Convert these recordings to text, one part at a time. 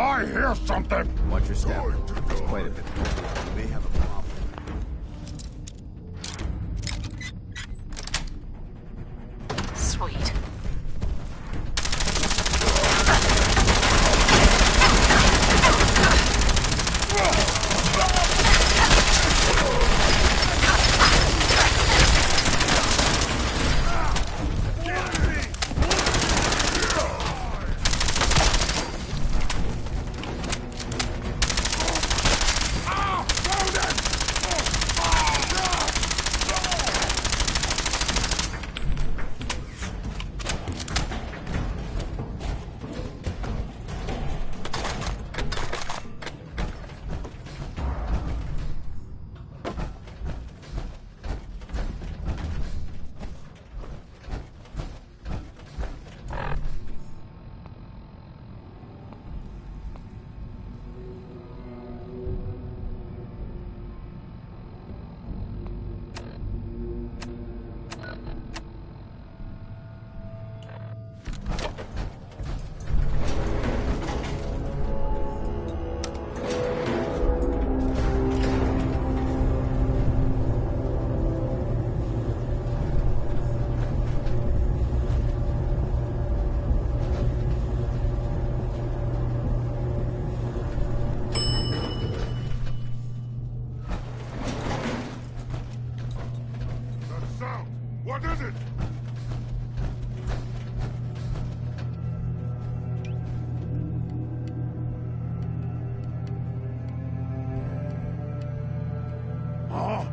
I hear something! Watch your step. It's quite a bit. You may have a problem. Sweet. What is it? Huh?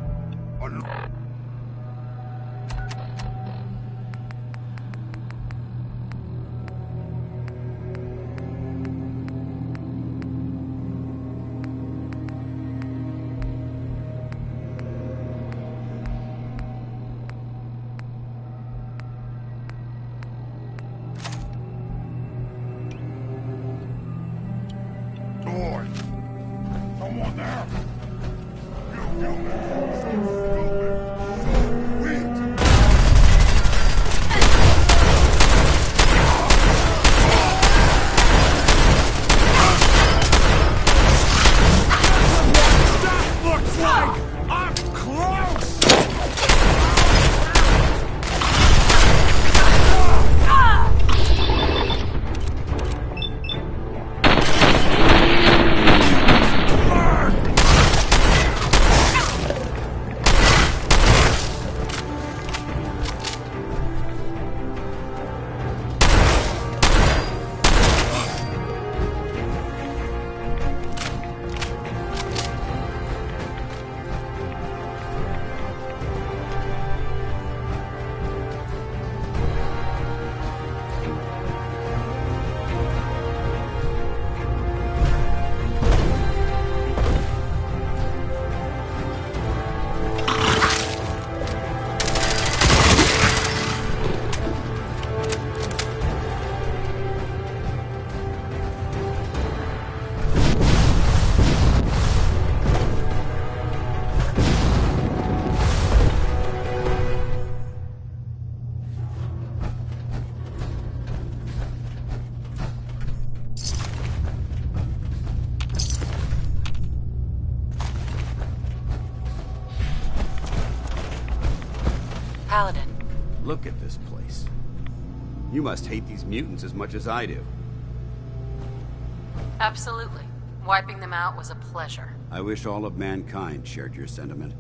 Someone there! You humans! So stupid! So weak! That looks like I'm close! Paladin. Look at this place. You must hate these mutants as much as I do. Absolutely. Wiping them out was a pleasure. I wish all of mankind shared your sentiment.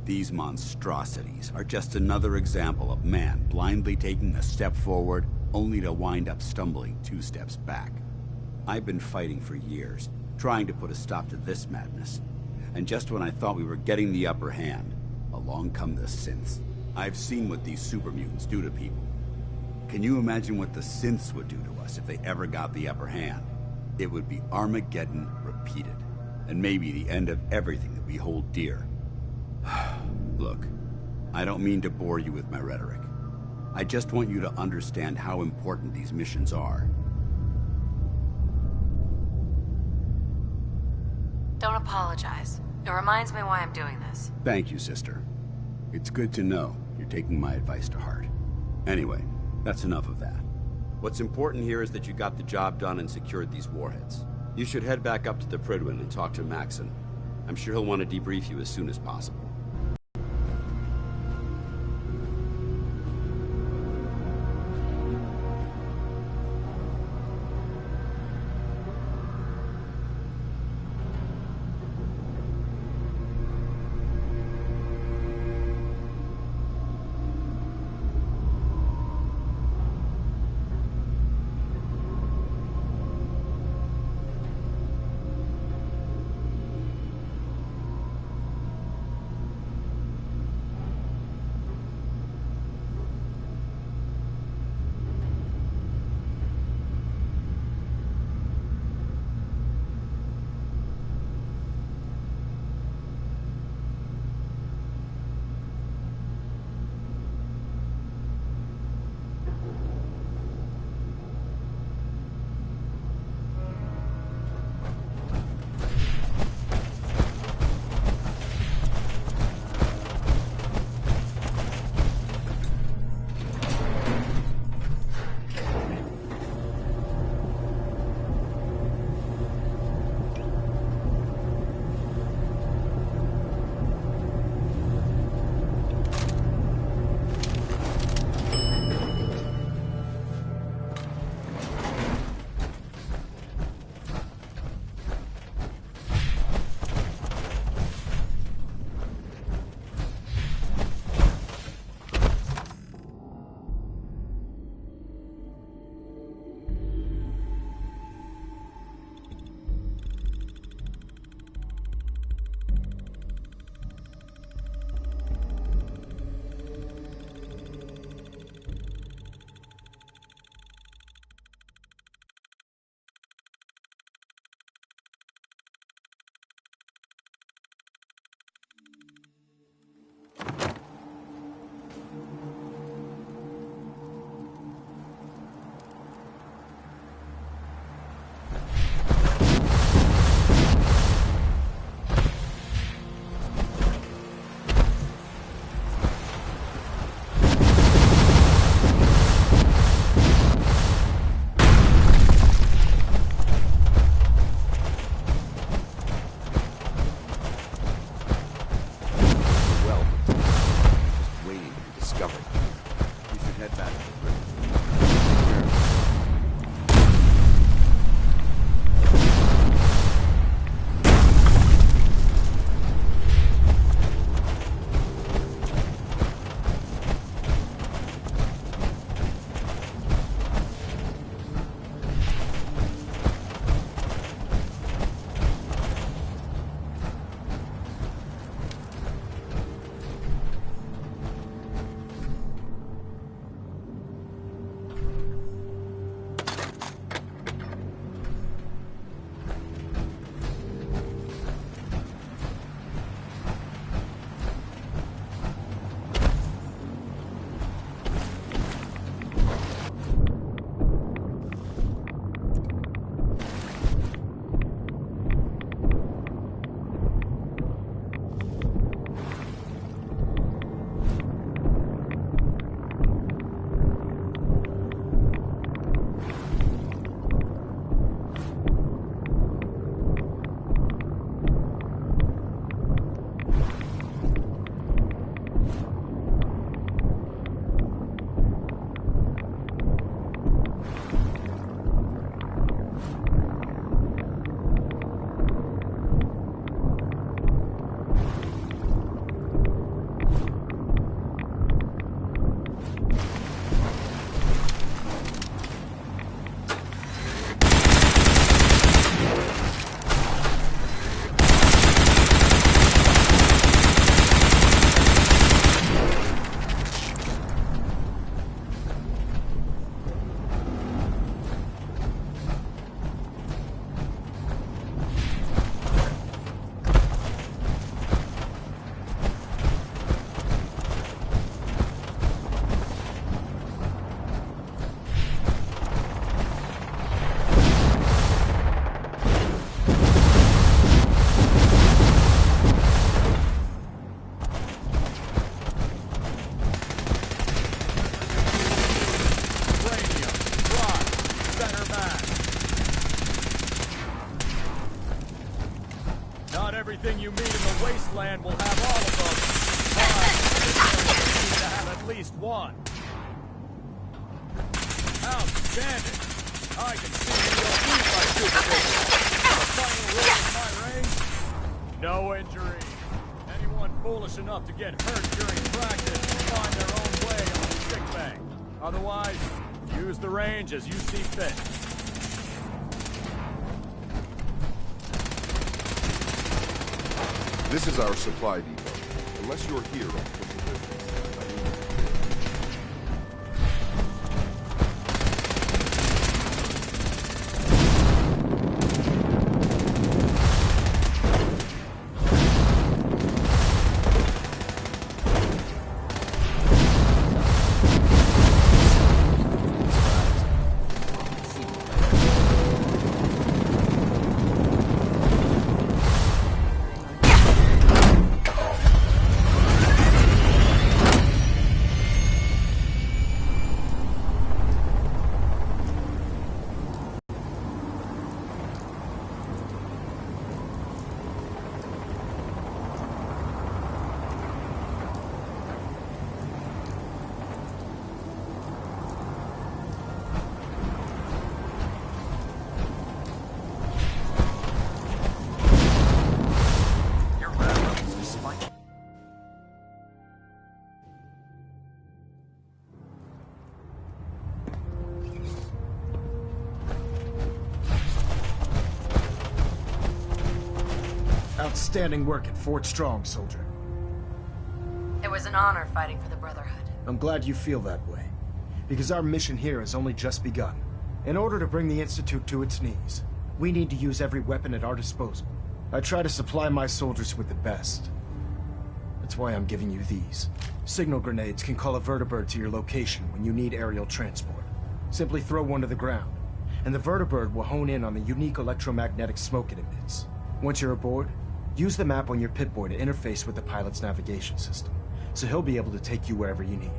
These monstrosities are just another example of man blindly taking a step forward, only to wind up stumbling 2 steps back. I've been fighting for years, trying to put a stop to this madness. And just when I thought we were getting the upper hand, along come the synths. I've seen what these super mutants do to people. Can you imagine what the synths would do to us if they ever got the upper hand? It would be Armageddon repeated, and maybe the end of everything that we hold dear. Look, I don't mean to bore you with my rhetoric. I just want you to understand how important these missions are. Don't apologize. It reminds me why I'm doing this. Thank you, sister. It's good to know you're taking my advice to heart. Anyway, that's enough of that. What's important here is that you got the job done and secured these warheads. You should head back up to the Prydwen and talk to Maxon. I'm sure he'll want to debrief you as soon as possible. Everything you meet in the wasteland will have all of them. Need to have at least one. Outstanding. I can see you don't need my supervision. The final rule in my range? No injury. Anyone foolish enough to get hurt during practice will find their own way on the sick bay. Otherwise, use the range as you see fit. This is our supply depot. Unless you're here on official business. Outstanding work at Fort Strong, soldier. It was an honor fighting for the Brotherhood. I'm glad you feel that way, because our mission here has only just begun. In order to bring the Institute to its knees, we need to use every weapon at our disposal. I try to supply my soldiers with the best. That's why I'm giving you these. Signal grenades can call a vertibird to your location when you need aerial transport. Simply throw one to the ground, and the vertibird will hone in on the unique electromagnetic smoke it emits. Once you're aboard, use the map on your Pip-Boy to interface with the pilot's navigation system, so he'll be able to take you wherever you need.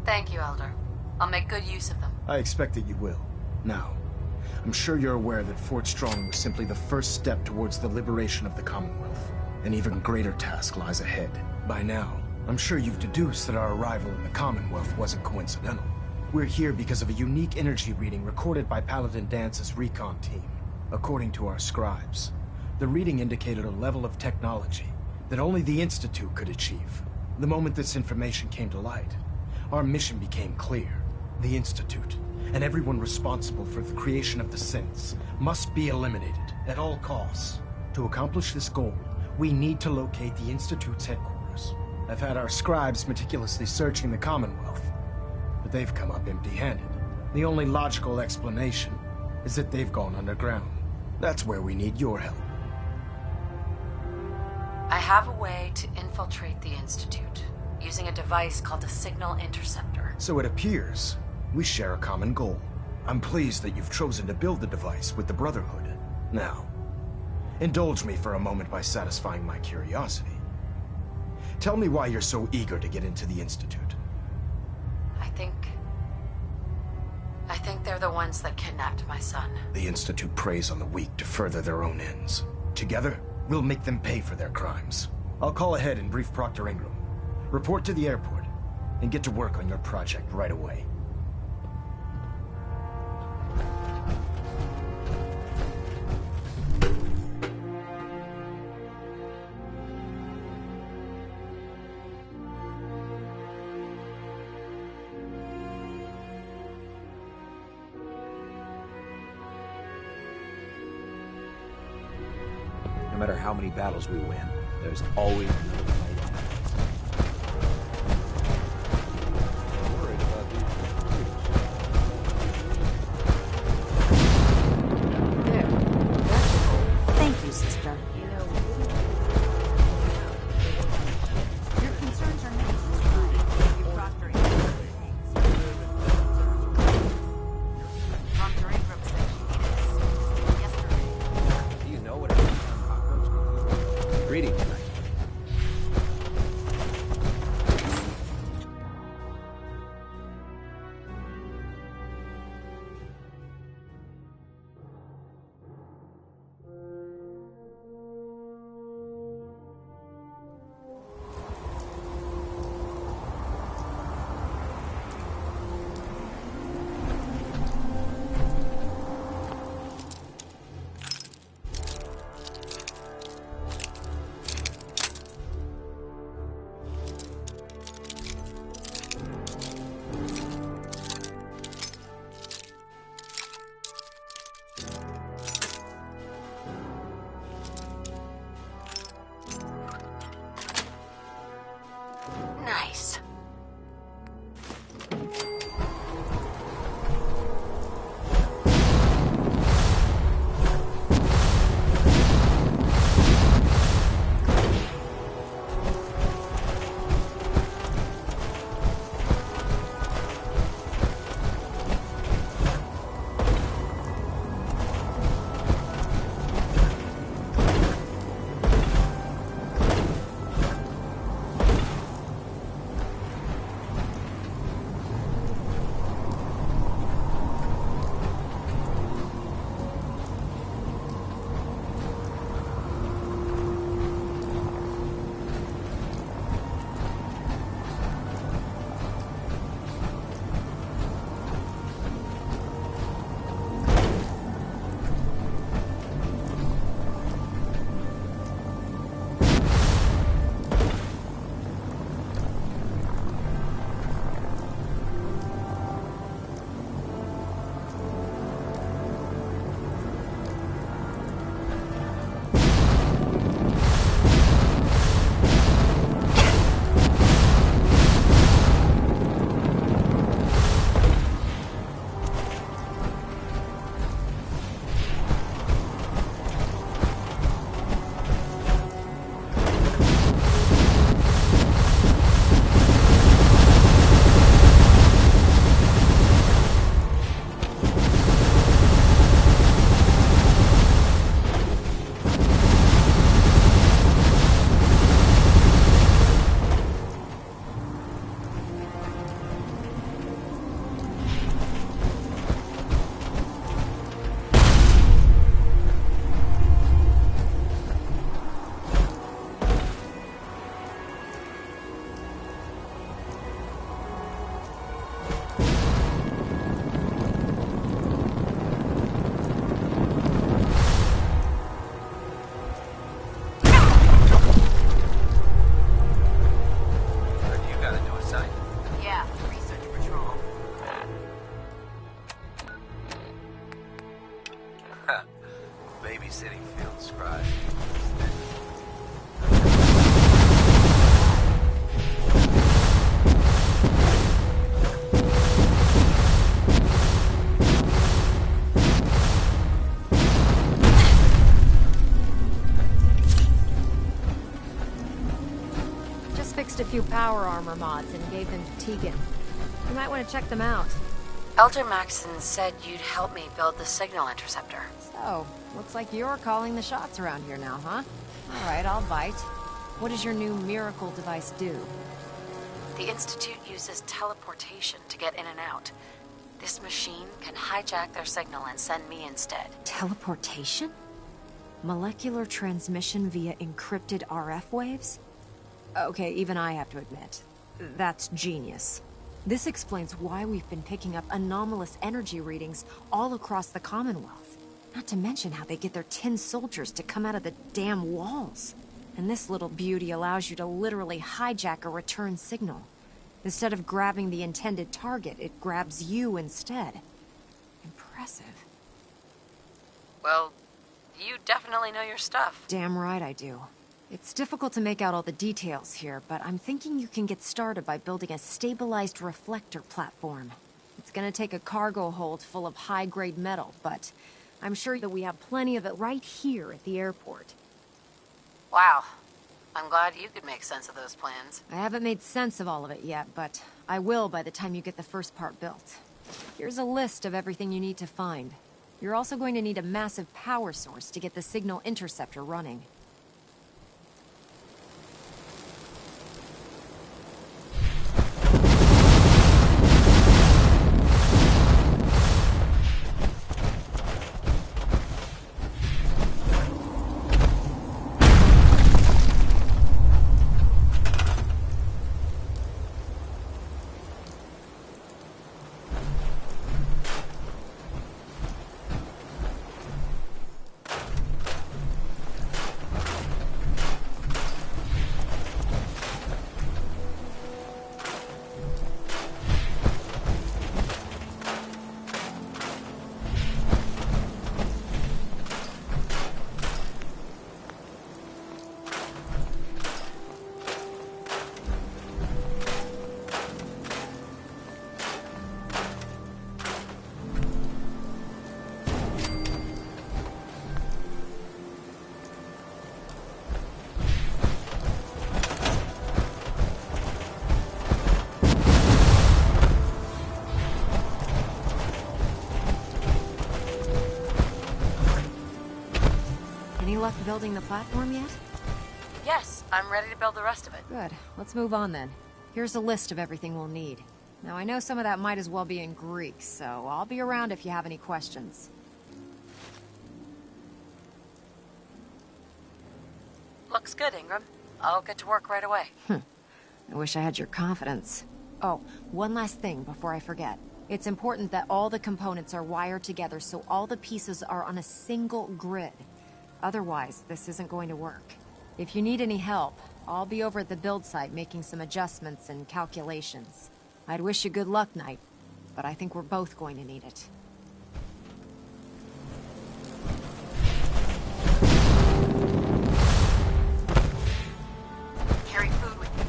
Thank you, Elder. I'll make good use of them. I expect that you will. Now, I'm sure you're aware that Fort Strong was simply the first step towards the liberation of the Commonwealth. An even greater task lies ahead. By now, I'm sure you've deduced that our arrival in the Commonwealth wasn't coincidental. We're here because of a unique energy reading recorded by Paladin Dance's recon team. According to our scribes, the reading indicated a level of technology that only the Institute could achieve. The moment this information came to light, our mission became clear. The Institute, and everyone responsible for the creation of the synths, must be eliminated at all costs. To accomplish this goal, we need to locate the Institute's headquarters. I've had our scribes meticulously searching the Commonwealth, but they've come up empty-handed. The only logical explanation is that they've gone underground. That's where we need your help. I have a way to infiltrate the Institute, using a device called a signal interceptor. So it appears we share a common goal. I'm pleased that you've chosen to build the device with the Brotherhood. Now, indulge me for a moment by satisfying my curiosity. Tell me why you're so eager to get into the Institute. I think they're the ones that kidnapped my son. The Institute preys on the weak to further their own ends. Together, we'll make them pay for their crimes. I'll call ahead and brief Proctor Ingram. Report to the airport, and get to work on your project right away. No matter how many battles we win, there's always another fight ahead. I'm worried about these There. That's a goal. Thank you, sister. Your concerns are made. You Proctor Ingram. Proctor Ingram said she needed this yesterday. Do you know what a cockroach can do? Greeting tonight. Nice. Babysitting field scribe. Just fixed a few power armor mods and gave them to Tegan. You might want to check them out. Elder Maxon said you'd help me build the signal interceptor. So, looks like you're calling the shots around here now, huh? Alright, I'll bite. What does your new miracle device do? The Institute uses teleportation to get in and out. This machine can hijack their signal and send me instead. Teleportation? Molecular transmission via encrypted RF waves? Okay, even I have to admit, that's genius. This explains why we've been picking up anomalous energy readings all across the Commonwealth. Not to mention how they get their tin soldiers to come out of the damn walls. And this little beauty allows you to literally hijack a return signal. Instead of grabbing the intended target, it grabs you instead. Impressive. Well, you definitely know your stuff. Damn right I do. It's difficult to make out all the details here, but I'm thinking you can get started by building a stabilized reflector platform. It's gonna take a cargo hold full of high-grade metal, but I'm sure that we have plenty of it right here at the airport. Wow. I'm glad you could make sense of those plans. I haven't made sense of all of it yet, but I will by the time you get the first part built. Here's a list of everything you need to find. You're also going to need a massive power source to get the signal interceptor running. building the platform yet? Yes, I'm ready to build the rest of it. Good. Let's move on then. Here's a list of everything we'll need. Now, I know some of that might as well be in Greek, so I'll be around if you have any questions. Looks good, Ingram. I'll get to work right away. I wish I had your confidence. Oh, one last thing before I forget. It's important that all the components are wired together so all the pieces are on a single grid. Otherwise, this isn't going to work. If you need any help, I'll be over at the build site making some adjustments and calculations. I'd wish you good luck, Knight, but I think we're both going to need it. Carry food with you.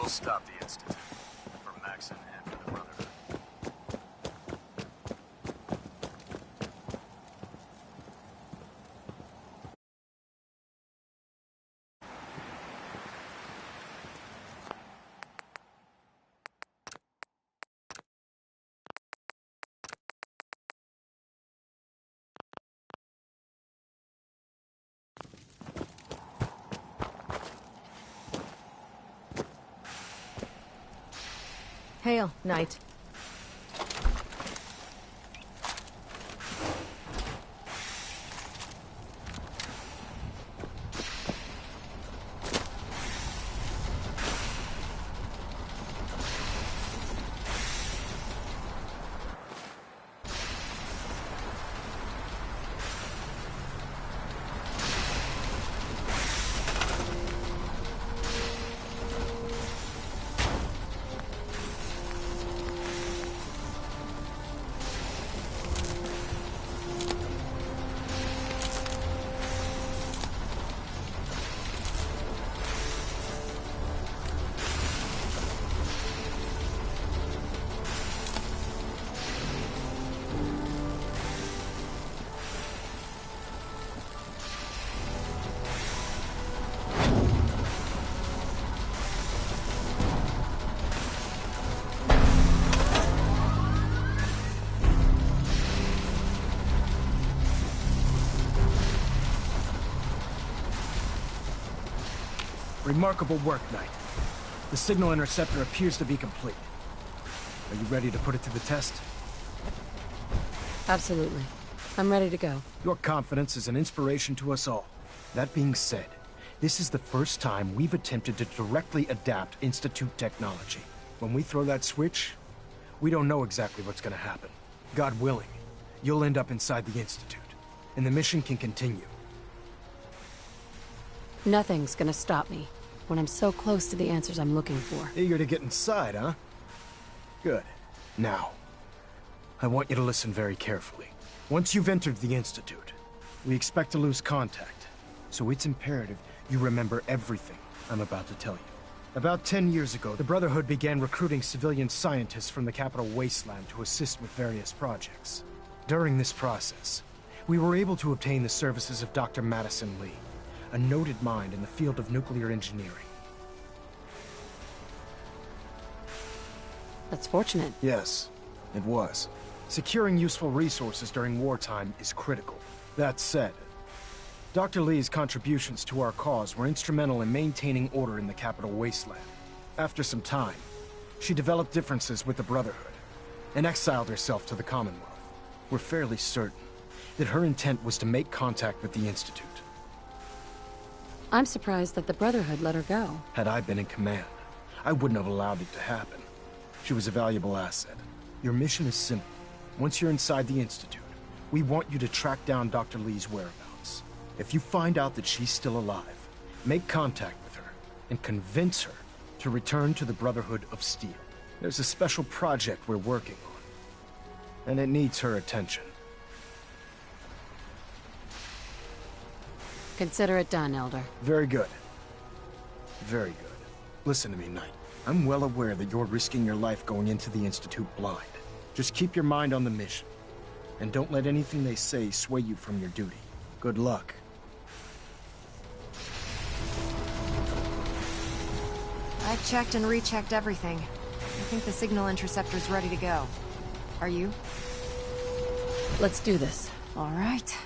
We'll stop the Institute. For Maxon and for the Brotherhood. Hail, Knight. Remarkable work, Knight. The signal interceptor appears to be complete. Are you ready to put it to the test? Absolutely. I'm ready to go. Your confidence is an inspiration to us all. That being said, this is the first time we've attempted to directly adapt Institute technology. When we throw that switch, we don't know exactly what's gonna happen. God willing, you'll end up inside the Institute, and the mission can continue. Nothing's gonna stop me when I'm so close to the answers I'm looking for. Eager to get inside, huh? Good. Now, I want you to listen very carefully. Once you've entered the Institute, we expect to lose contact, so it's imperative you remember everything I'm about to tell you. About 10 years ago, the Brotherhood began recruiting civilian scientists from the capital wasteland to assist with various projects. During this process, we were able to obtain the services of Dr. Madison Lee, a noted mind in the field of nuclear engineering. That's fortunate. Yes, it was. Securing useful resources during wartime is critical. That said, Dr. Lee's contributions to our cause were instrumental in maintaining order in the capital wasteland. After some time, she developed differences with the Brotherhood and exiled herself to the Commonwealth. We're fairly certain that her intent was to make contact with the Institute. I'm surprised that the Brotherhood let her go. Had I been in command, I wouldn't have allowed it to happen. She was a valuable asset. Your mission is simple. Once you're inside the Institute, we want you to track down Dr. Lee's whereabouts. If you find out that she's still alive, make contact with her and convince her to return to the Brotherhood of Steel. There's a special project we're working on, and it needs her attention. Consider it done, Elder. Very good. Very good. Listen to me, Knight. I'm well aware that you're risking your life going into the Institute blind. Just keep your mind on the mission, and don't let anything they say sway you from your duty. Good luck. I've checked and rechecked everything. I think the signal interceptor's ready to go. Are you? Let's do this. All right.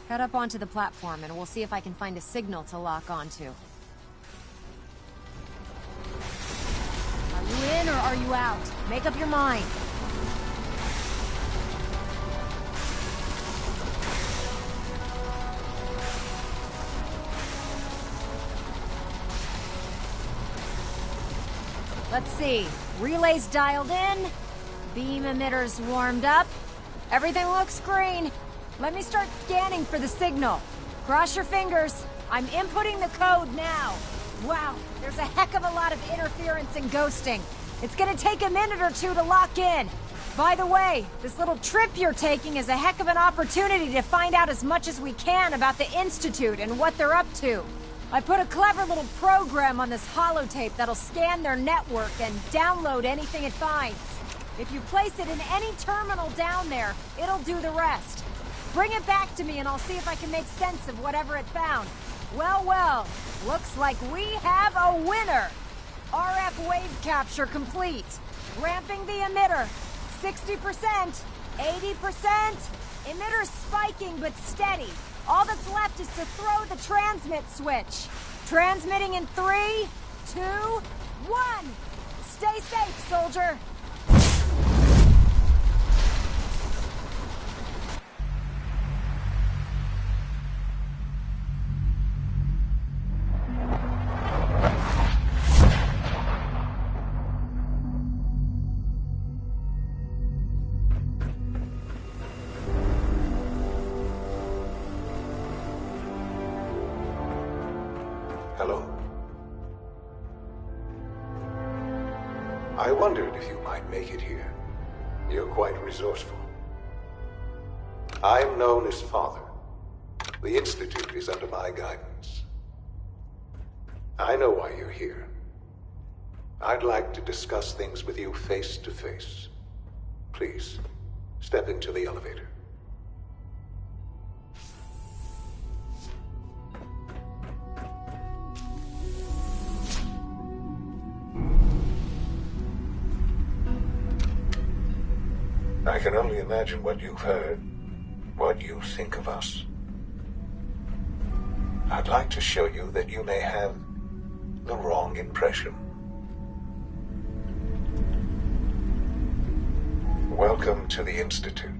Head up onto the platform and we'll see if I can find a signal to lock onto. Are you in or are you out? Make up your mind. Let's see. Relays dialed in. Beam emitters warmed up. Everything looks green. Let me start scanning for the signal. Cross your fingers. I'm inputting the code now. Wow, there's a heck of a lot of interference and ghosting. It's gonna take a minute or two to lock in. By the way, this little trip you're taking is a heck of an opportunity to find out as much as we can about the Institute and what they're up to. I put a clever little program on this holotape that'll scan their network and download anything it finds. If you place it in any terminal down there, it'll do the rest. Bring it back to me and I'll see if I can make sense of whatever it found. Well, well, looks like we have a winner. RF wave capture complete. Ramping the emitter. 60%, 80%. Emitter spiking but steady. All that's left is to throw the transmit switch. Transmitting in 3, 2, 1. Stay safe, soldier. I wondered if you might make it here. You're quite resourceful. I'm known as Father. The Institute is under my guidance. I know why you're here. I'd like to discuss things with you face to face. Please, step into the elevator. I can only imagine what you've heard, what you think of us. I'd like to show you that you may have the wrong impression. Welcome to the Institute.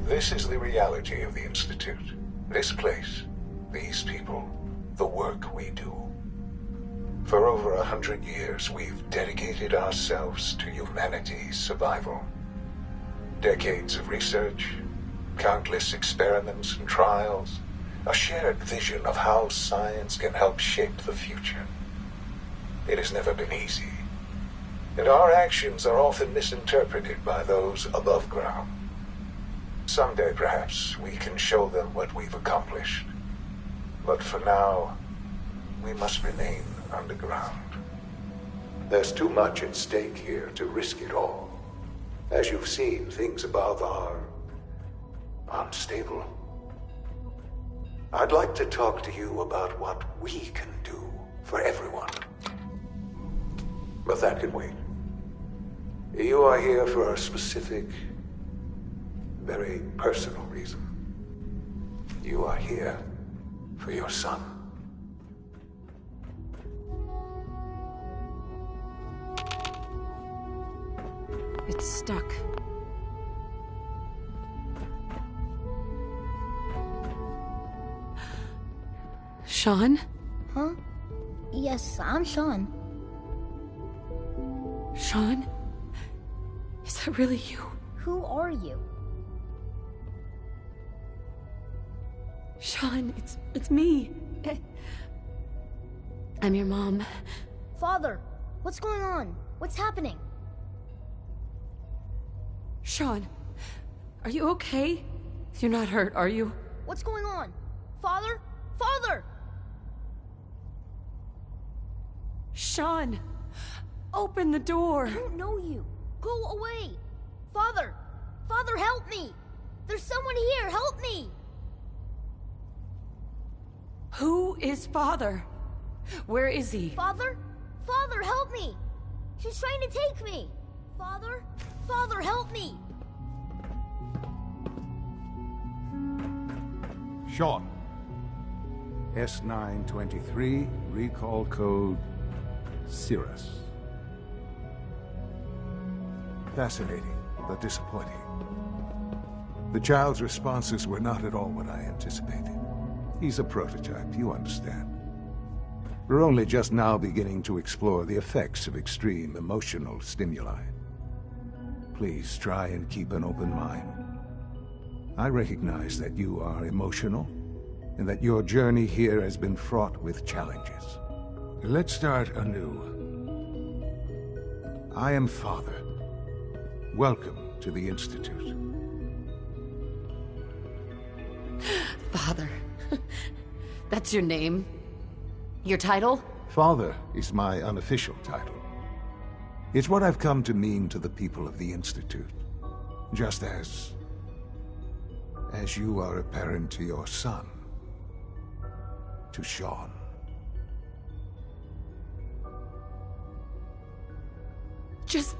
This is the reality of the Institute. This place, these people, the work we do. For over 100 years, we've dedicated ourselves to humanity's survival. Decades of research, countless experiments and trials, a shared vision of how science can help shape the future. It has never been easy, and our actions are often misinterpreted by those above ground. Someday, perhaps, we can show them what we've accomplished. But for now, we must remain underground. There's too much at stake here to risk it all. As you've seen, things above are unstable. I'd like to talk to you about what we can do for everyone. But that can wait. You are here for a specific, very personal reason. You are here for your son. It's stuck. Sean? Huh? Yes, I'm Sean. Sean? Is that really you? Who are you? Sean, it's me. I'm your mom. Father, what's going on? What's happening? Sean, are you okay? You're not hurt, are you? What's going on? Father? Father! Sean, open the door. I don't know you. Go away. Father! Father, help me! There's someone here, help me! Who is Father? Where is he? Father? Father, help me! She's trying to take me! Father? Father, help me! Sean. S923, recall code Cirrus. Fascinating, but disappointing. The child's responses were not at all what I anticipated. He's a prototype, you understand. We're only just now beginning to explore the effects of extreme emotional stimuli. Please try and keep an open mind. I recognize that you are emotional, and that your journey here has been fraught with challenges. Let's start anew. I am Father. Welcome to the Institute. Father. That's your name? Your title? Father is my unofficial title. It's what I've come to mean to the people of the Institute. Just as you are a parent to your son. To Sean. Just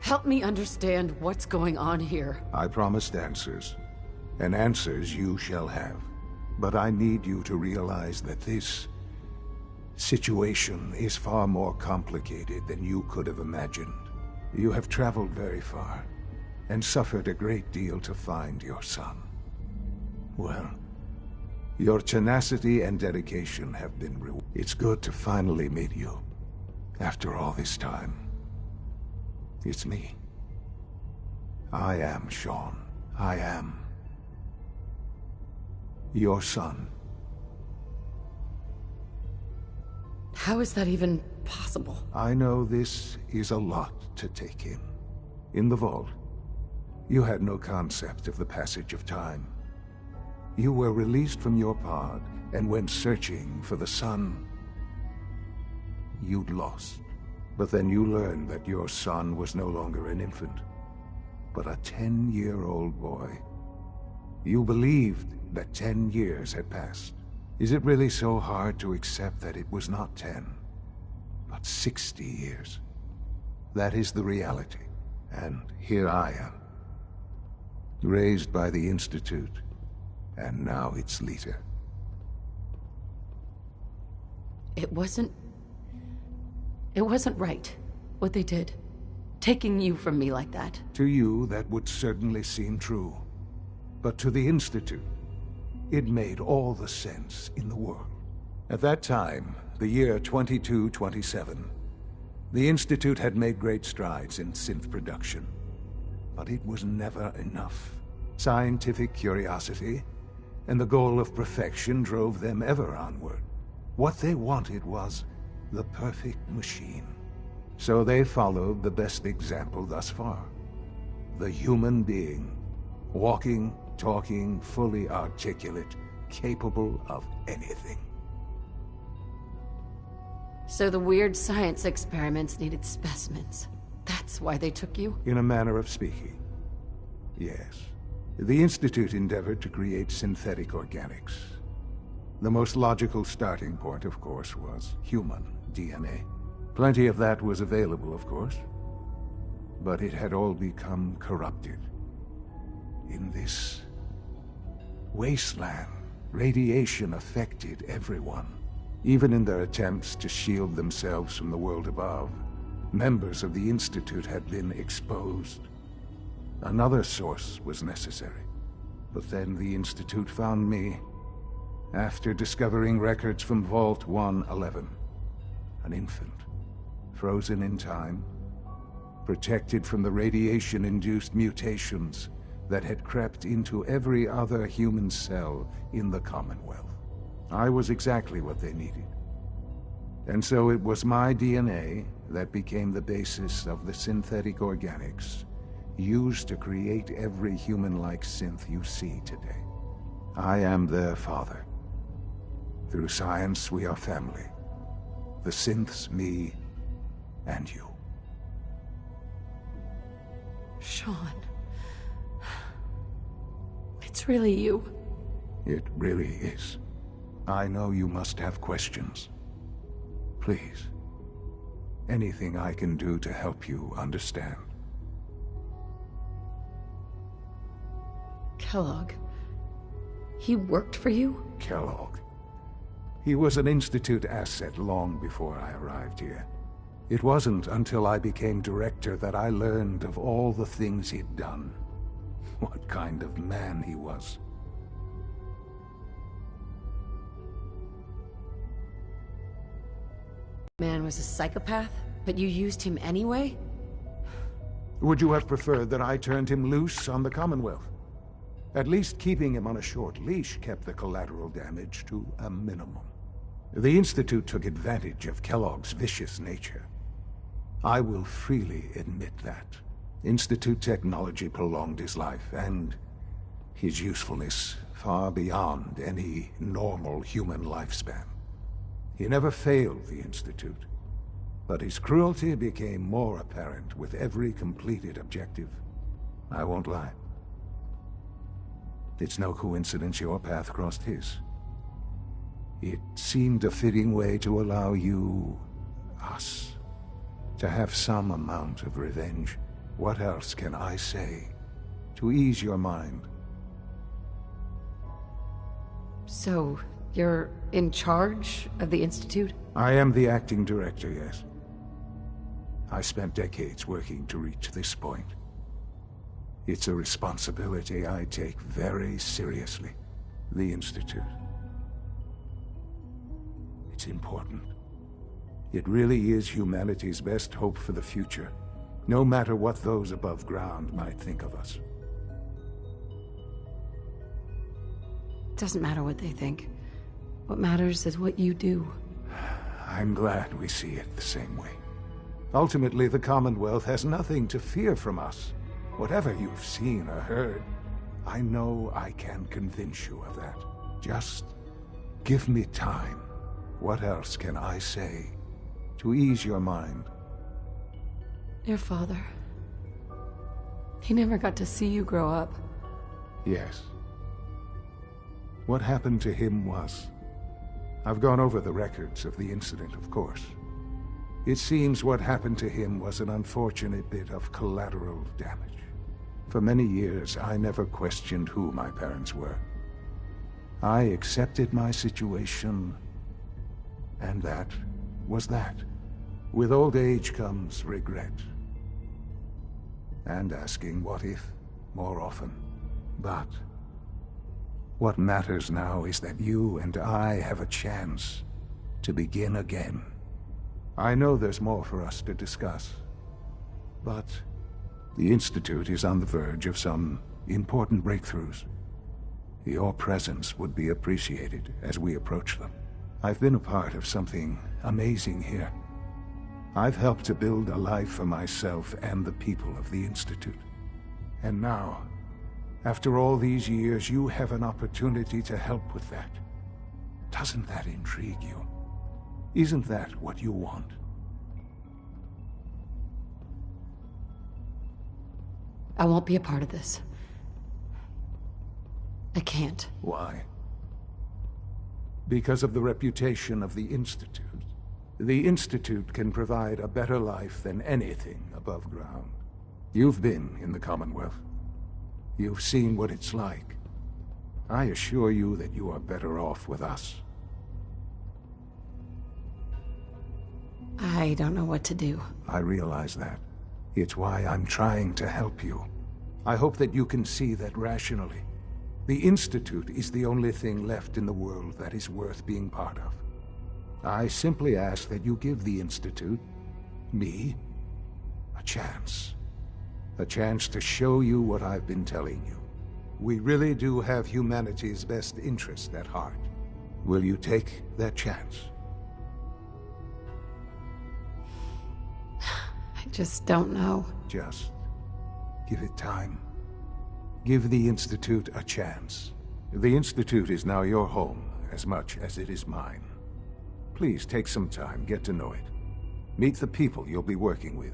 help me understand what's going on here. I promised answers, and answers you shall have. But I need you to realize that this situation is far more complicated than you could have imagined. You have traveled very far, and suffered a great deal to find your son. Well, your tenacity and dedication have been rewarded. It's good to finally meet you, after all this time. It's me. I am Sean. I am your son. How is that even possible? I know this is a lot to take in. In the vault, you had no concept of the passage of time. You were released from your pod and went searching for the son you'd lost. But then you learned that your son was no longer an infant, but a 10-year-old boy. You believed that 10 years had passed. Is it really so hard to accept that it was not 10, but 60 years? That is the reality. And here I am, raised by the Institute, and now its leader. It wasn't right, what they did. Taking you from me like that. To you, that would certainly seem true. But to the Institute, it made all the sense in the world. At that time, the year 2227, the Institute had made great strides in synth production. But it was never enough. Scientific curiosity and the goal of perfection drove them ever onward. What they wanted was the perfect machine. So they followed the best example thus far. The human being. Walking, talking, fully articulate, capable of anything. So the weird science experiments needed specimens. That's why they took you? In a manner of speaking, yes. The Institute endeavored to create synthetic organics. The most logical starting point, of course, was human DNA. Plenty of that was available, of course. But it had all become corrupted. In this wasteland, radiation affected everyone. Even in their attempts to shield themselves from the world above, members of the Institute had been exposed. Another source was necessary. But then the Institute found me after discovering records from Vault 111. An infant, frozen in time, protected from the radiation-induced mutations that had crept into every other human cell in the Commonwealth. I was exactly what they needed. And so it was my DNA that became the basis of the synthetic organics used to create every human-like synth you see today. I am their father. Through science, we are family. The synths, me, and you. Sean. It's really you. It really is. I know you must have questions. Please. Anything I can do to help you understand. Kellogg. He worked for you? Kellogg. He was an Institute asset long before I arrived here. It wasn't until I became director that I learned of all the things he'd done. What kind of man he was. Man was a psychopath, but you used him anyway? Would you have preferred that I turned him loose on the Commonwealth? At least keeping him on a short leash kept the collateral damage to a minimum. The Institute took advantage of Kellogg's vicious nature. I will freely admit that. Institute technology prolonged his life, and his usefulness far beyond any normal human lifespan. He never failed the Institute, but his cruelty became more apparent with every completed objective. I won't lie. It's no coincidence your path crossed his. It seemed a fitting way to allow you, us, to have some amount of revenge. What else can I say to ease your mind? So, you're in charge of the Institute? I am the acting director, yes. I spent decades working to reach this point. It's a responsibility I take very seriously. The Institute. It's important. It really is humanity's best hope for the future, no matter what those above ground might think of us. Doesn't matter what they think. What matters is what you do. I'm glad we see it the same way. Ultimately, the Commonwealth has nothing to fear from us. Whatever you've seen or heard, I know I can convince you of that. Just give me time. What else can I say to ease your mind? Your father. He never got to see you grow up. Yes. What happened to him was... I've gone over the records of the incident, of course. It seems what happened to him was an unfortunate bit of collateral damage. For many years, I never questioned who my parents were. I accepted my situation, and that was that. With old age comes regret. And asking what if more often. But what matters now is that you and I have a chance to begin again. I know there's more for us to discuss, but the Institute is on the verge of some important breakthroughs. Your presence would be appreciated as we approach them. I've been a part of something amazing here. I've helped to build a life for myself and the people of the Institute. And now, after all these years, you have an opportunity to help with that. Doesn't that intrigue you? Isn't that what you want? I won't be a part of this. I can't. Why? Because of the reputation of the Institute. The Institute can provide a better life than anything above ground. You've been in the Commonwealth. You've seen what it's like. I assure you that you are better off with us. I don't know what to do. I realize that. It's why I'm trying to help you. I hope that you can see that rationally. The Institute is the only thing left in the world that is worth being part of. I simply ask that you give the Institute, me, a chance. A chance to show you what I've been telling you. We really do have humanity's best interest at heart. Will you take that chance? I just don't know. Just give it time. Give the Institute a chance. The Institute is now your home as much as it is mine. Please take some time, get to know it. Meet the people you'll be working with.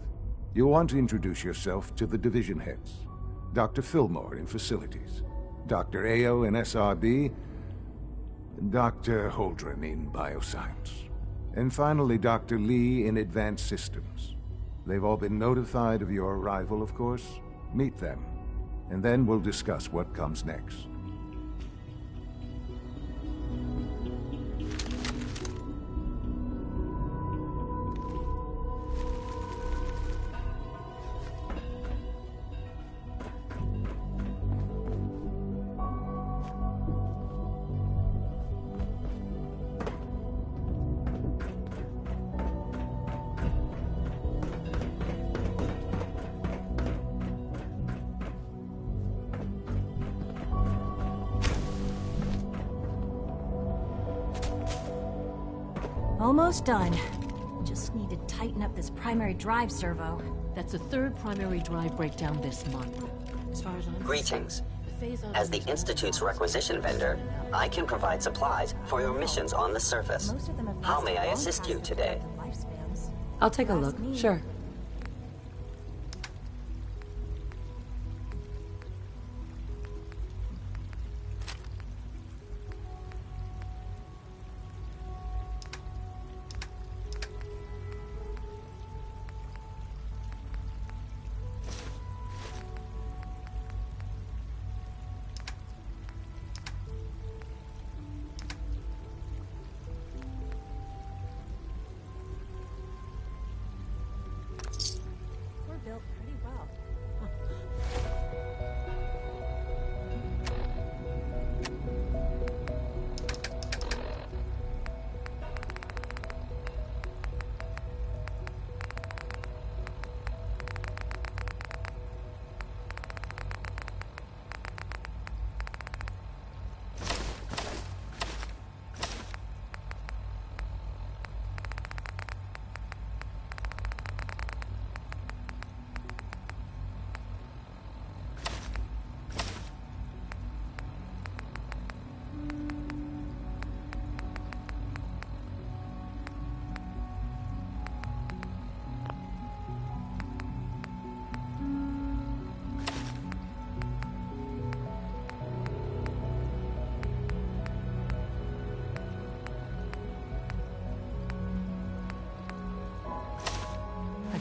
You'll want to introduce yourself to the division heads. Dr. Fillmore in Facilities, Dr. Ayo in SRB, Dr. Holdren in Bioscience, and finally Dr. Lee in Advanced Systems. They've all been notified of your arrival, of course. Meet them, and then we'll discuss what comes next. Almost done. Just need to tighten up this primary drive servo. That's the third primary drive breakdown this month. As far as I'm Greetings. As the Institute's requisition vendor, I can provide supplies for your missions on the surface. How may I assist you today? I'll take a look, sure.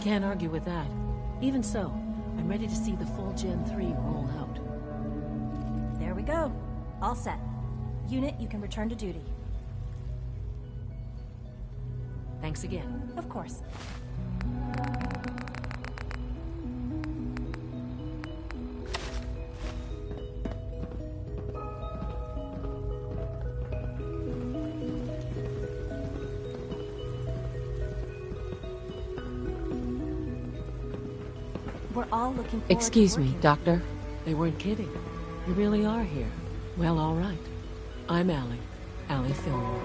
can't argue with that. Even so, I'm ready to see the full Gen 3 roll out. There we go. All set. Unit, you can return to duty. Thanks again. Of course. We're all looking forward Excuse to me, working. Doctor. They weren't kidding. You really are here. Well, all right. I'm Allie Fillmore.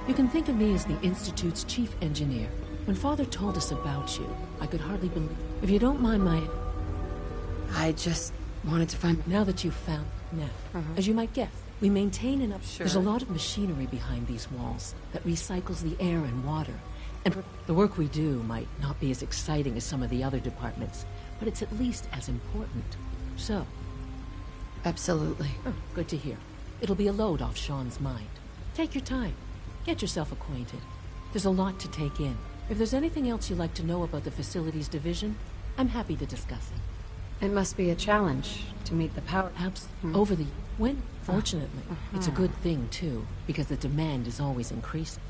You can think of me as the Institute's chief engineer. When Father told us about you, I could hardly believe... If you don't mind my... I just wanted to find... Now that you've found... Now, as you might guess, we maintain an up... Sure. There's a lot of machinery behind these walls that recycles the air and water. And the work we do might not be as exciting as some of the other departments, but it's at least as important. So... Absolutely. Oh, good to hear. It'll be a load off Sean's mind. Take your time. Get yourself acquainted. There's a lot to take in. If there's anything else you'd like to know about the facilities division, I'm happy to discuss it. It must be a challenge to meet the power... Over the... When? Fortunately. It's a good thing, too, because the demand is always increasing.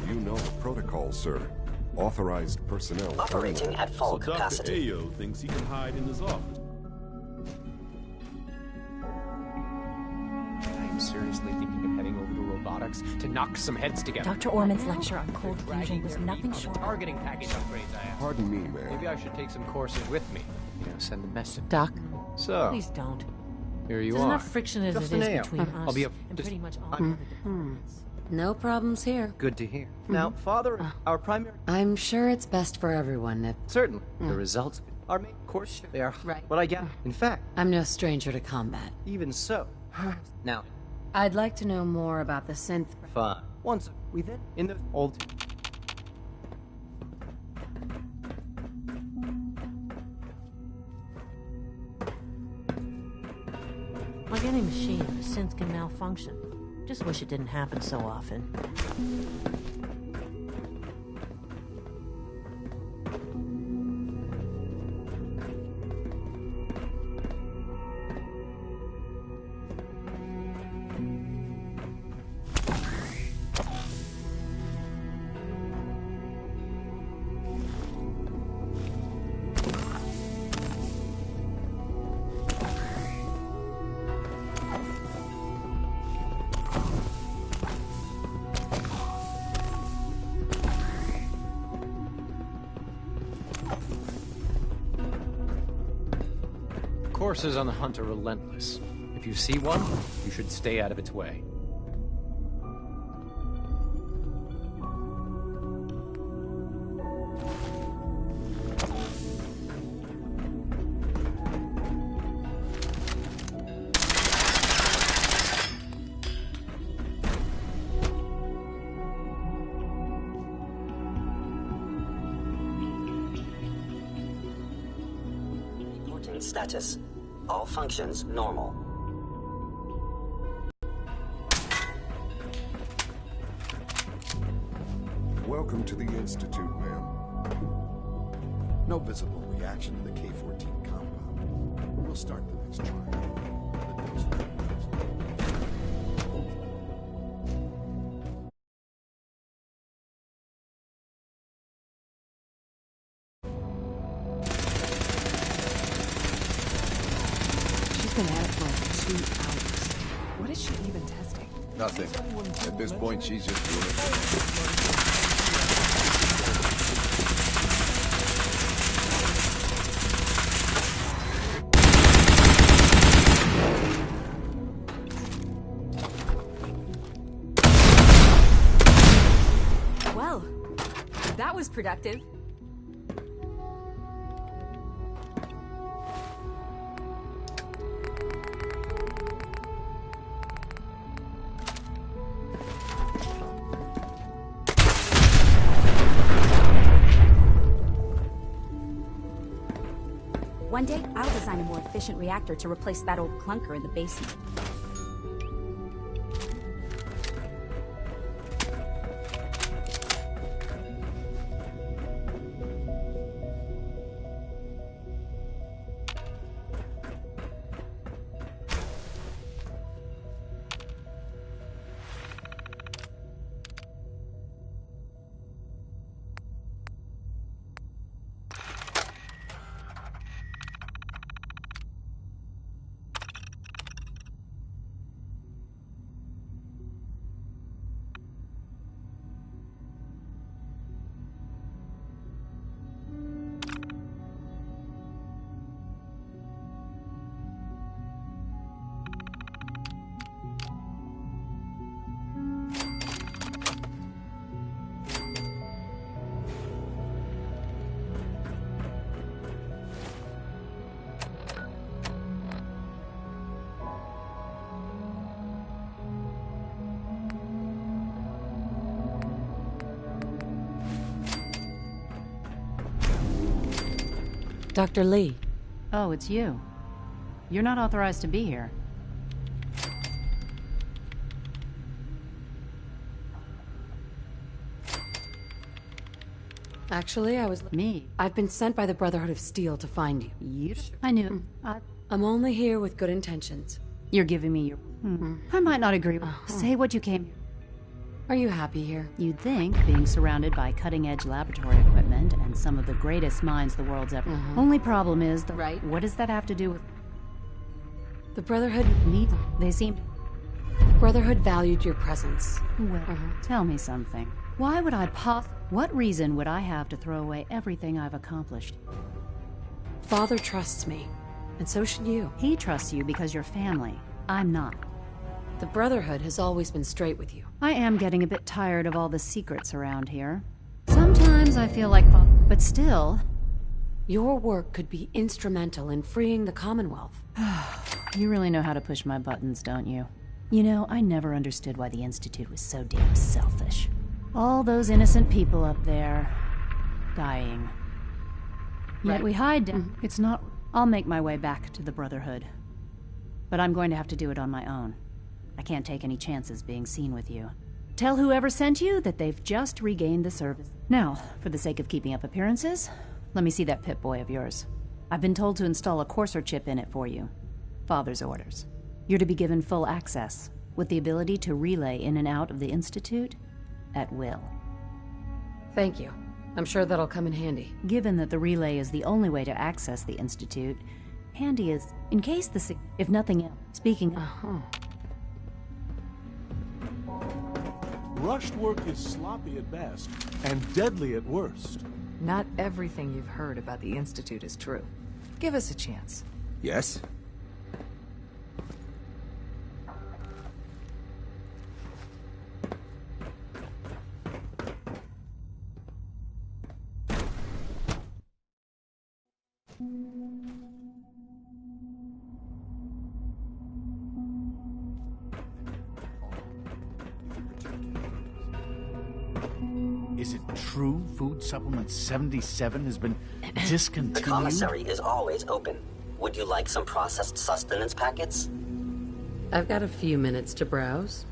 You know the protocol, sir. Authorized personnel... Operating at full capacity. Dr. Ayo thinks he can hide in his office. I'm seriously thinking of heading over to robotics to knock some heads together. Dr. Orman's lecture on cold fusion was nothing short. Targeting package upgrades I have. Pardon me, ma'am. Maybe I should take some courses with me. You know, send a message. Doc. So, Please don't. here you There's are. enough friction as Just it an is ale. between us I'll be up and just- pretty much all other departments. No problems here. Good to hear. Now, Father, our primary... I'm sure it's best for everyone if... Certainly. The results are made, of course. They are Right. what I get. In fact, I'm no stranger to combat. even so. Now, I'd like to know more about the synth... fine. Once we then, in the old... Like any machine, the synth can malfunction. Just wish it didn't happen so often. Courses on the hunt are relentless. If you see one, you should stay out of its way. Reporting status. All functions normal. Welcome to the Institute, ma'am. No visible reaction to the K-14 compound. We'll start the next trial. She's been at it for like 2 hours. What is she even testing? Nothing. At this point, she's just doing it. Well, that was productive. One day, I'll design a more efficient reactor to replace that old clunker in the basement. Dr. Lee. Oh, it's you. You're not authorized to be here. Actually, I was... Me? I've been sent by the Brotherhood of Steel to find you. You? I knew. I'm only here with good intentions. You're giving me your... I might not agree with... Say what you came here. Are you happy here? You'd think, being surrounded by cutting-edge laboratory equipment and some of the greatest minds the world's ever... Only problem is, Right. What does that have to do with... The Brotherhood... They seem... Brotherhood valued your presence. Well, tell me something. Why would I What reason would I have to throw away everything I've accomplished? Father trusts me, and so should you. He trusts you because you're family. I'm not. The Brotherhood has always been straight with you. I am getting a bit tired of all the secrets around here. Sometimes I feel like... But still... Your work could be instrumental in freeing the Commonwealth. You really know how to push my buttons, don't you? You know, I never understood why the Institute was so damn selfish. All those innocent people up there... dying. Yet we hide... It's not... I'll make my way back to the Brotherhood. But I'm going to have to do it on my own. I can't take any chances being seen with you. Tell whoever sent you that they've just regained the service. Now, for the sake of keeping up appearances, let me see that Pip-Boy of yours. I've been told to install a courser chip in it for you. Father's orders. You're to be given full access, with the ability to relay in and out of the Institute at will. Thank you. I'm sure that'll come in handy. Given that the relay is the only way to access the Institute, handy is, in case if nothing else. Speaking of... Rushed work is sloppy at best, and deadly at worst. Not everything you've heard about the Institute is true. Give us a chance. Yes? Is it true Food Supplement 77 has been discontinued? The commissary is always open. Would you like some processed sustenance packets? I've got a few minutes to browse.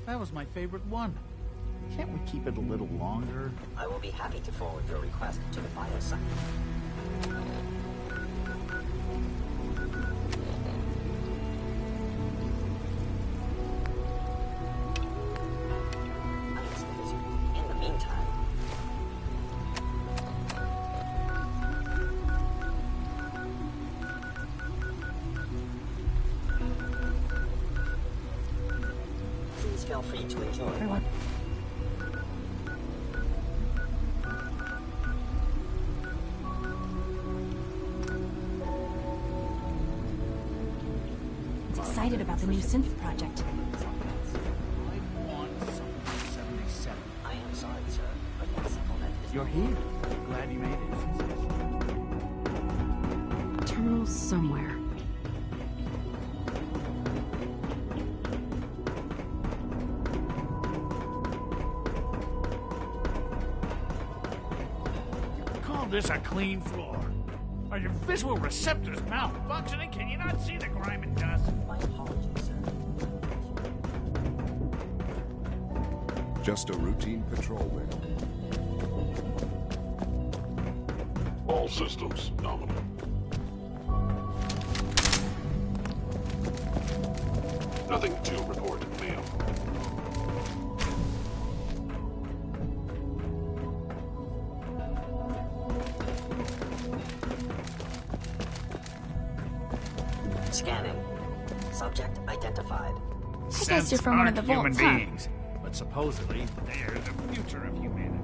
That was my favorite one. Can't we keep it a little longer? I will be happy to forward your request to the biosite. In the meantime, please feel free to enjoy one. It's excited about the new synth project. I am sorry, sir, but that supplement is... You're here. Glad you made it. Terminal somewhere. Call this a clean floor. Are your visual receptors malfunctioning? Can you not see the grime and dust? My apologies, sir. Just a routine patrol then. All systems nominal. Nothing to report, ma'am. Scanning. Subject identified. I guess you're from one of the human vaults, huh? beings, but supposedly they're the future of humanity.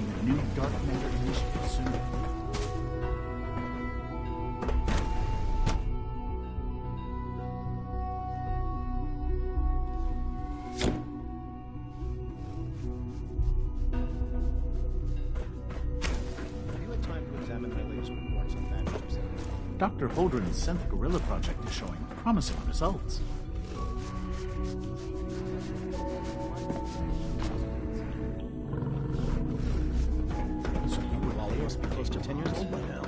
activating a new Dark Matter initiative soon. Dr. Holdren's Synth Gorilla project is showing promising results. So you would all must be close to 10 years old by now.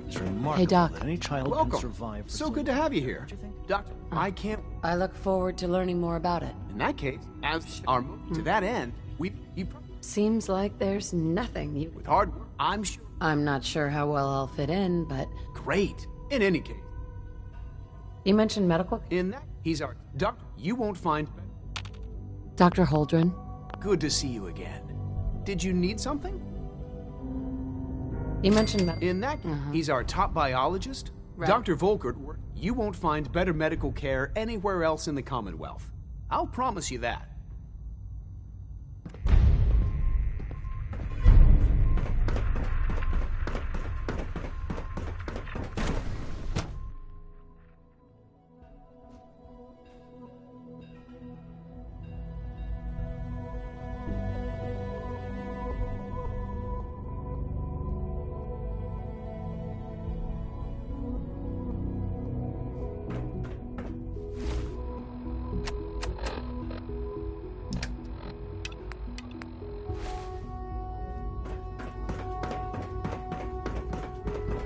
It's remarkable Hey, Doc. that any child Welcome. can survive. So good to have you here. Doctor, I can't... I look forward to learning more about it. In that case, as our to that end, Seems like there's nothing you... with hard work, I'm sure... I'm not sure how well I'll fit in, but... Great. In any case. You mentioned medical... In that, he's our doctor. You won't find... Dr. Holdren? Good to see you again. Did you need something? You mentioned In that, he's our top biologist. Right. Dr. Volkert, you won't find better medical care anywhere else in the Commonwealth. I'll promise you that.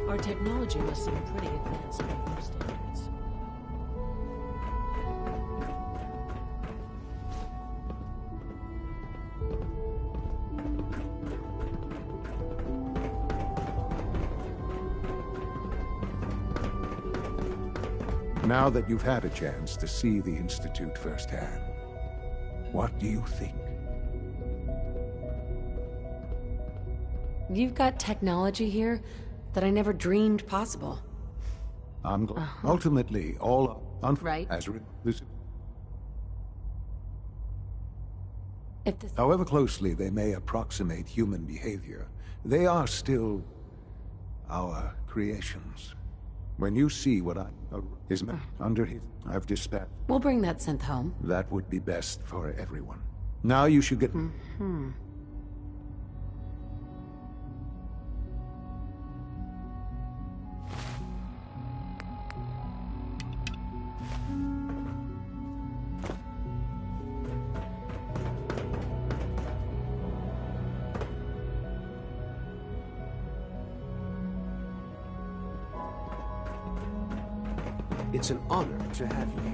Our technology must seem pretty advanced by your standards. Now that you've had a chance to see the Institute firsthand, what do you think? You've got technology here that I never dreamed possible. Ultimately, all Right. However closely they may approximate human behavior, they are still our creations. When you see what is under his, I've dispatched. We'll bring that synth home. That would be best for everyone. Now you should get. It's an honor to have you here.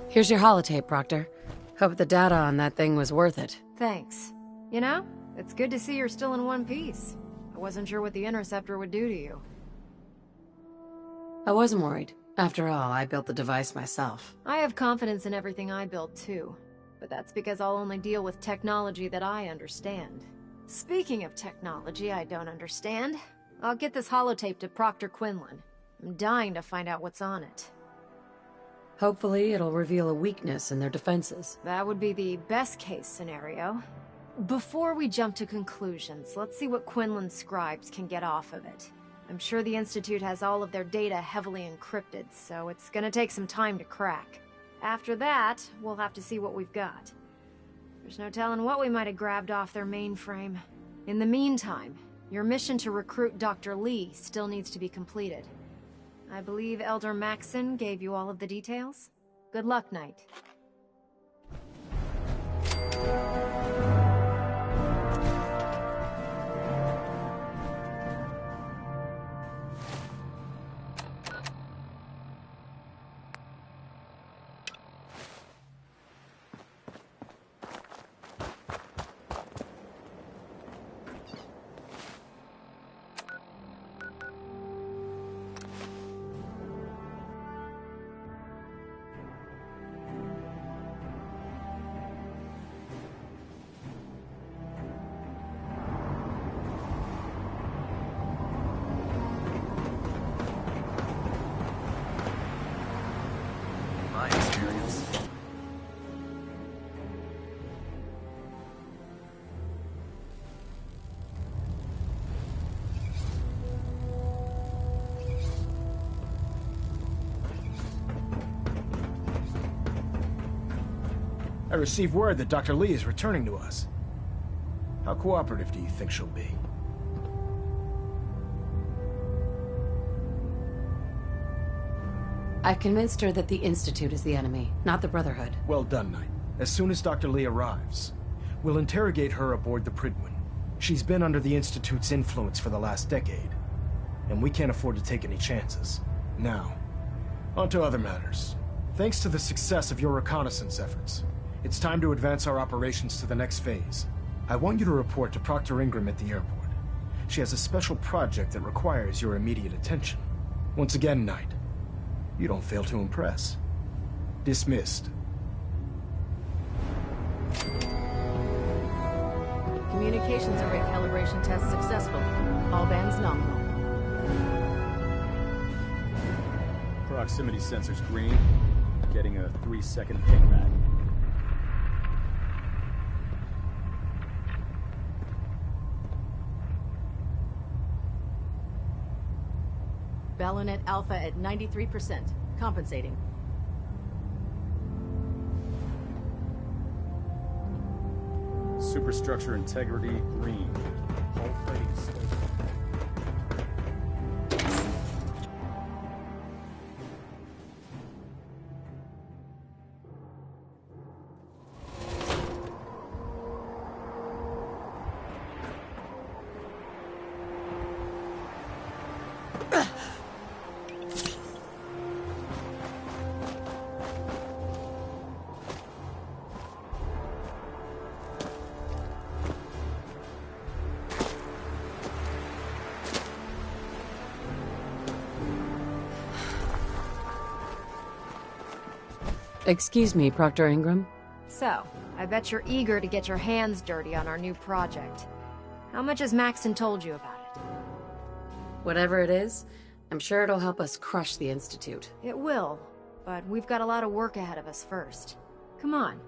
Here's your holotape, Proctor. Hope the data on that thing was worth it. Thanks. You know, it's good to see you're still in one piece. I wasn't sure what the Interceptor would do to you. I wasn't worried. After all, I built the device myself. I have confidence in everything I build too. But that's because I'll only deal with technology that I understand. Speaking of technology I don't understand, I'll get this holotape to Proctor Quinlan. I'm dying to find out what's on it. Hopefully, it'll reveal a weakness in their defenses. That would be the best case scenario. Before we jump to conclusions, let's see what Quinlan's scribes can get off of it. I'm sure the Institute has all of their data heavily encrypted, so it's gonna take some time to crack. After that, we'll have to see what we've got. There's no telling what we might have grabbed off their mainframe. In the meantime, your mission to recruit Dr. Lee still needs to be completed. I believe Elder Maxon gave you all of the details? Good luck, Knight. My experience. I received word that Dr. Lee is returning to us. How cooperative do you think she'll be? I've convinced her that the Institute is the enemy, not the Brotherhood. Well done, Knight. As soon as Dr. Lee arrives, we'll interrogate her aboard the Pridwin. She's been under the Institute's influence for the last decade, and we can't afford to take any chances. Now, on to other matters. Thanks to the success of your reconnaissance efforts, it's time to advance our operations to the next phase. I want you to report to Proctor Ingram at the airport. She has a special project that requires your immediate attention. Once again, Knight, you don't fail to impress. Dismissed. Communications array calibration test successful. All bands nominal. Proximity sensors green. Getting a 3-second ping back. Balonet Alpha at 93%. Compensating. Superstructure integrity green. Hull phase. Excuse me, Proctor Ingram? So, I bet you're eager to get your hands dirty on our new project. How much has Maxon told you about it? Whatever it is, I'm sure it'll help us crush the Institute. It will, but we've got a lot of work ahead of us first. Come on,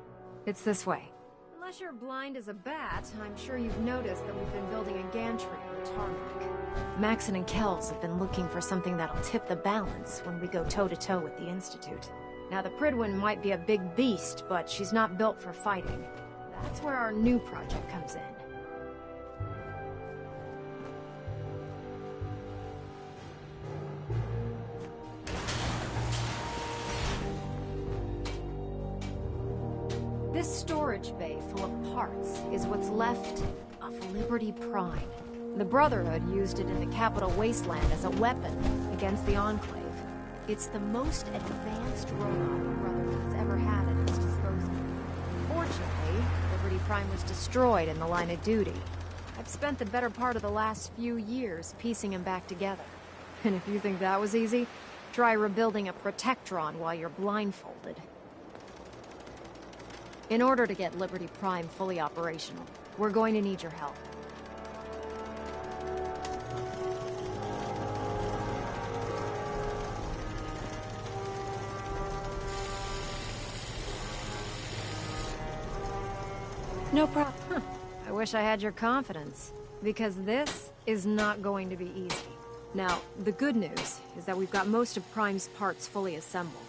it's this way. Unless you're blind as a bat, I'm sure you've noticed that we've been building a gantry on the tarmac. Maxon and Kells have been looking for something that'll tip the balance when we go toe-to-toe with the Institute. Now, the Pridwin might be a big beast, but she's not built for fighting. That's where our new project comes in. This storage bay full of parts is what's left of Liberty Prime. The Brotherhood used it in the Capital Wasteland as a weapon against the Enclave. It's the most advanced robot the Brotherhood has ever had at its disposal. Fortunately, Liberty Prime was destroyed in the line of duty. I've spent the better part of the last few years piecing him back together. And if you think that was easy, try rebuilding a Protectron while you're blindfolded. In order to get Liberty Prime fully operational, we're going to need your help. No problem. I wish I had your confidence, because this is not going to be easy. Now, the good news is that we've got most of Prime's parts fully assembled.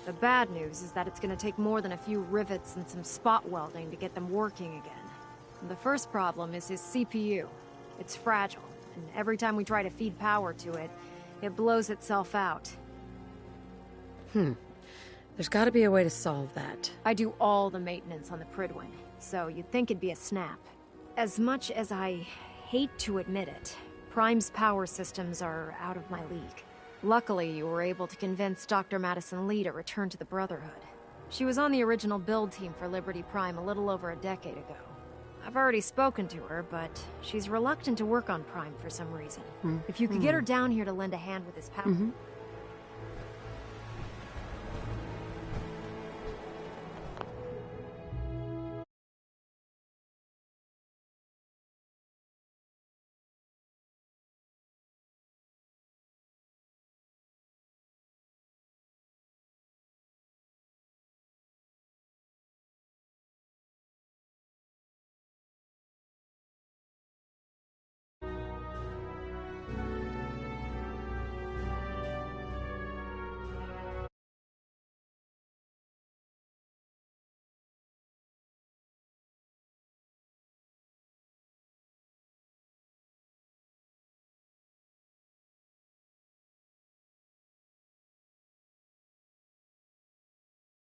The bad news is that it's gonna take more than a few rivets and some spot welding to get them working again. The first problem is his CPU. It's fragile, and every time we try to feed power to it, it blows itself out. There's gotta be a way to solve that. I do all the maintenance on the Pridwin, so you'd think it'd be a snap. As much as I hate to admit it, Prime's power systems are out of my league. Luckily, you were able to convince Dr. Madison Lee to return to the Brotherhood. She was on the original build team for Liberty Prime a little over a decade ago. I've already spoken to her, but she's reluctant to work on Prime for some reason. If you could get her down here to lend a hand with his power,